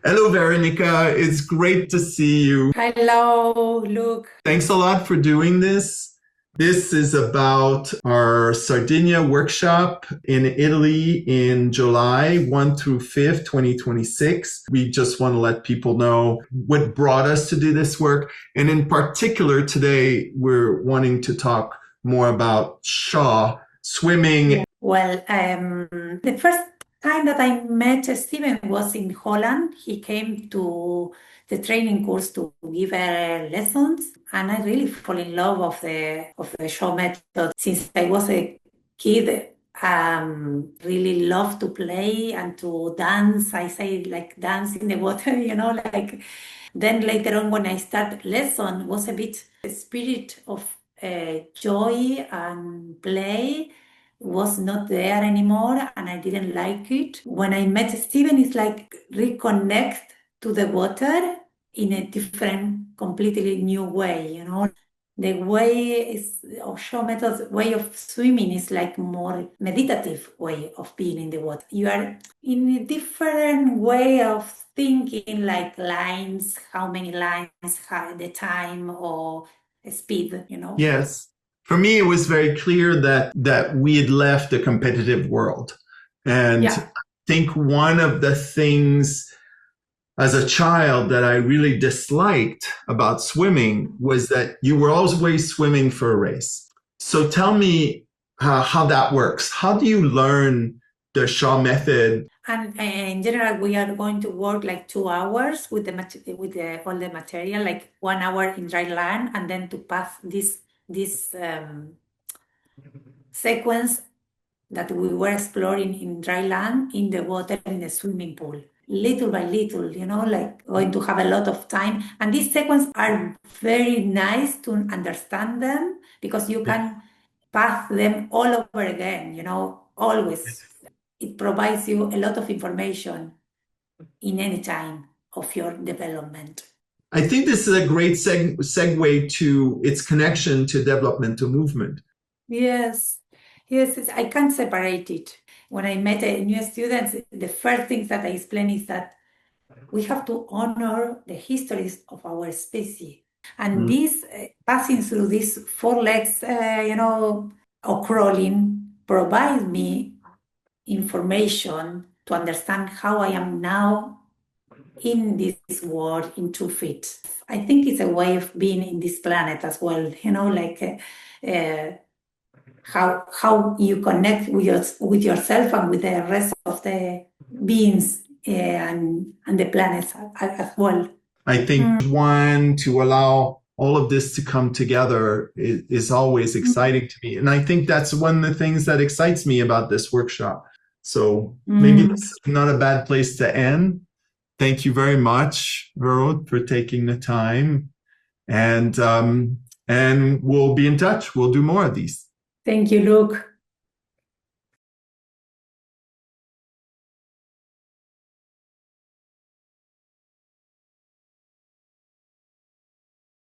Hello, Veronica. It's great to see you. Hello, Luke. Thanks a lot for doing this. This is about our Sardinia workshop in Italy in July 1 through 5th, 2026. We just want to let people know what brought us to do this work. And in particular, today, we're wanting to talk more about Shaw, swimming. The first time that I met Steven was in Holland. He came to the training course to give lessons, and I really fall in love of the show method. Since I was a kid, really love to play and to dance. I say like dance in the water, like. Then later on, when I started lesson, was a bit the spirit of joy and play was not there anymore, and I didn't like it. When I met Steven, it's like reconnect to the water in a different, completely new way. The way is of show methods way of swimming is like more meditative way of being in the water. You are in a different way of thinking, like lines, how many lines, how the time or speed. Yes. For me, it was very clear that we had left the competitive world. And I Yeah. think one of the things as a child that I really disliked about swimming was that you were always swimming for a race. So tell me how that works. How do you learn the Shaw method? And in general, we are going to work like 2 hours with all the material, like 1 hour in dry land, and then to pass this sequence that we were exploring in dry land, in the water, in the swimming pool, little by little, like going to have a lot of time. And these sequences are very nice to understand them because you can pass them all over again, always. It provides you a lot of information in any time of your development. I think this is a great segue to its connection to developmental movement. Yes, yes, I can't separate it. When I met a new students, the first thing that I explain is that we have to honor the histories of our species. And Mm. this passing through these four legs, or crawling, provides me information to understand how I am now in this world in 2 feet. I think it's a way of being in this planet as well, like how you connect with yourself and with the rest of the beings and the planets as well. I think one to allow all of this to come together is always exciting to me. And I think that's one of the things that excites me about this workshop. So maybe this is not a bad place to end. Thank you very much, Vero, for taking the time. And we'll be in touch. We'll do more of these. Thank you, Luke.